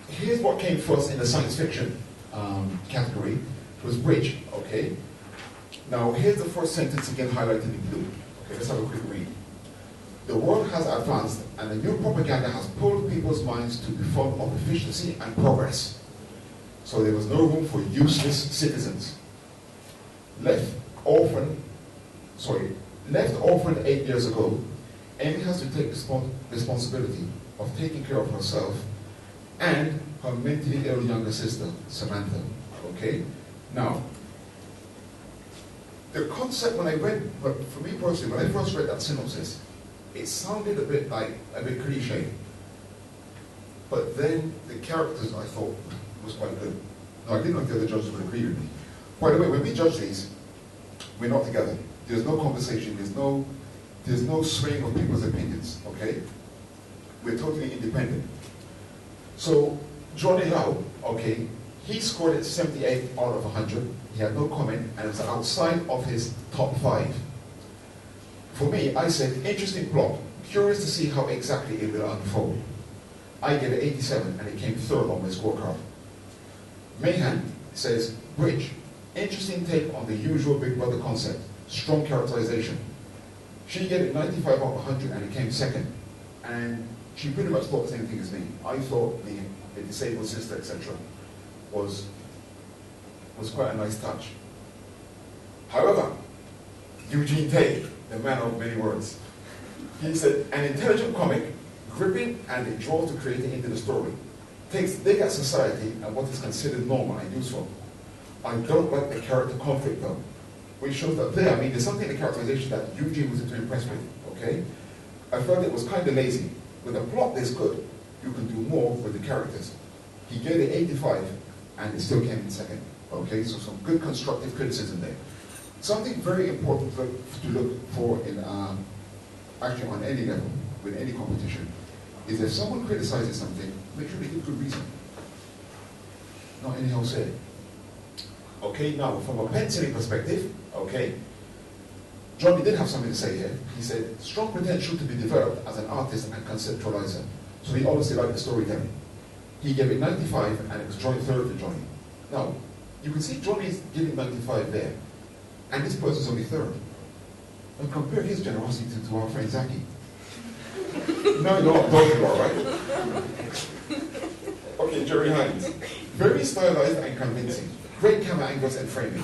Here's what came first in the science fiction category. It was bridge, okay? Now, here's the first sentence again highlighted in blue. Okay, let's have a quick read. The world has advanced, and the new propaganda has pulled people's minds to the fun of efficiency and progress. So there was no room for useless citizens. Left orphaned 8 years ago, Amy has to take responsibility of taking care of herself and her mentally ill younger sister, Samantha. Okay? Now, the concept when I read, but for me personally, when I first read that synopsis, it sounded a bit cliche. But then the characters I thought was quite good. Now, I didn't know if the other judges would agree with me. By the way, when we judge these, we're not together. There's no conversation. There's no swaying of people's opinions. Okay? We're totally independent. So Johnny Lau, okay, he scored it 78 out of 100. He had no comment, and it was outside of his top 5. For me, I said, interesting plot. Curious to see how exactly it will unfold. I gave it 87, and it came third on my scorecard. Mayhan says, bridge. Interesting take on the usual Big Brother concept. Strong characterization. She gave it 95 out of 100, and it came second. And she pretty much thought the same thing as me. I thought the disabled sister, etc., was quite a nice touch. However, Eugene Tate, the man of many words, he said, an intelligent comic, gripping and a draw to create it into the story, takes dig at society and what is considered normal and useful. I don't like the character conflict though, which shows that there's something in the characterization that Eugene wasn't too impressed with, okay? I felt it was kind of lazy. With a plot this good, you can do more with the characters. He gave it 85, and it still came in second. Okay, so some good constructive criticism there. Something very important to look for in actually on any level, with any competition, is if someone criticizes something, make sure they give good reason. Not anyhow said. Okay, now from a penciling perspective, okay, Johnny did have something to say here. He said, strong potential to be developed as an artist and conceptualizer. So he obviously liked the storytelling. He gave it 95, and it was joint third for Johnny. Now, you can see Johnny's giving 95 there, and this person's only third. And compare his generosity to our friend Zaki. No, you know what I'm talking about, right? Okay, Jerry Hinds. Very stylized and convincing. Great camera angles and framing.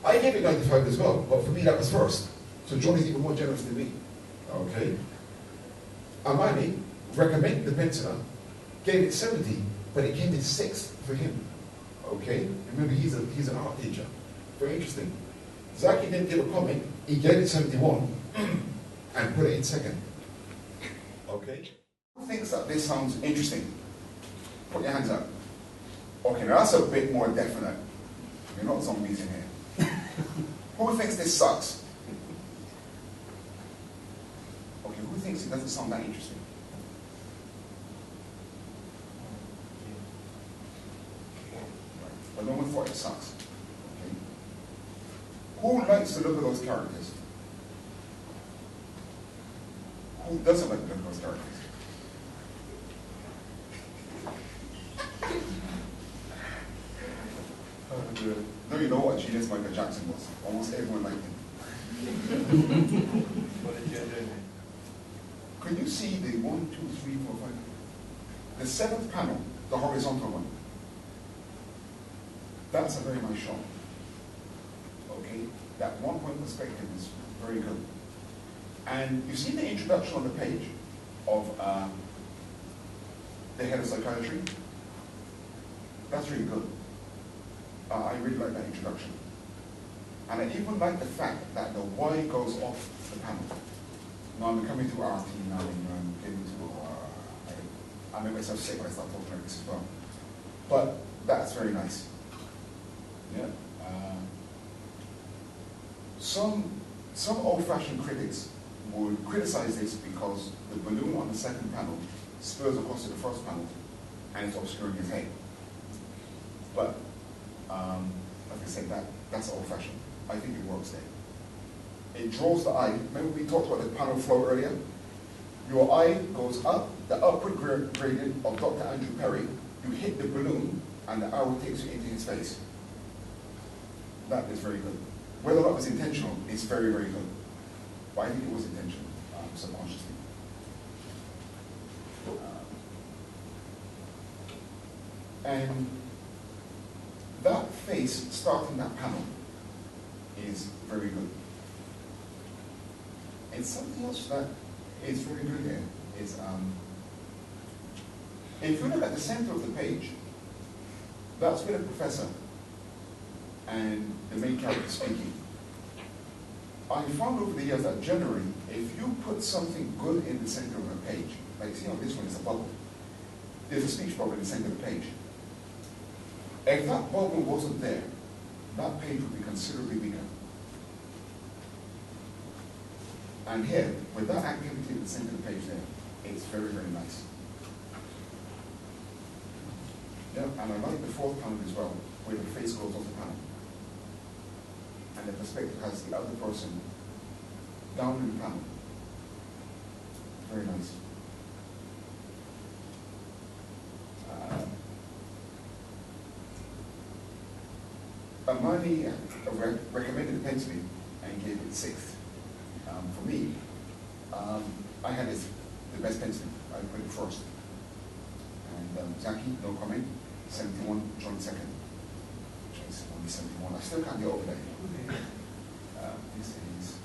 I gave it 95 as well, but for me that was first. So Johnny's even more generous than me. Okay. Amani, recommended the penciler, gave it 70, but it came in 6th for him. Okay? Remember, he's an art teacher. Very interesting. Zaki didn't give a comment. He gave it 71 and put it in second. Okay? Who thinks that this sounds interesting? Put your hands up. Okay, now that's a bit more definite. We're not zombies in here. Who thinks this sucks? Okay, who thinks it doesn't sound that interesting? But no one thought it sucks. Okay. Who likes to look at those characters? Who doesn't like to look at those characters? No, you know what genius Michael Jackson was. Almost everyone liked him. Could you see the 1, 2, 3, 4, 5? The 7th panel, the horizontal one. That's a very nice shot. Okay? That 1-point perspective is very good. And you see the introduction on the page of the head of psychiatry? That's really good. I really like that introduction. And I even like the fact that the Y goes off the panel. Now I'm coming to RT now, and I'm getting to, I make myself sick when I start talking like this as well. But that's very nice. Yeah. Some old-fashioned critics would criticize this because the balloon on the second panel spills across to the first panel, and it's obscuring his head. But like I said, that's old-fashioned. I think it works there. it draws the eye. Remember we talked about the panel flow earlier? Your eye goes up, the upward gradient of Dr. Andrew Perry. You hit the balloon, and the arrow takes you into his face. That is very good. Whether or not it was intentional, it's very, very good. But I think it was intentional, subconsciously. And that face starting that panel is very good. And something else that is very good here is, if you look at the center of the page, that's where the professor and the main character speaking. I found over the years that generally, if you put something good in the center of a page, like see on this one, it's a bubble. There's a speech bubble in the center of the page. If that bubble wasn't there, that page would be considerably bigger. And here, with that activity in the center of the page there, it's very, very nice. Yeah, and I like the fourth panel as well, where the face goes off the panel. And the perspective has the other person down in the panel. Very nice. Amani recommended the penciling and gave it 6th. For me, I had the best penciling. I put it first. And Zaki, no comment. 71, joint second. Which is only 71. I still can't get over that. This is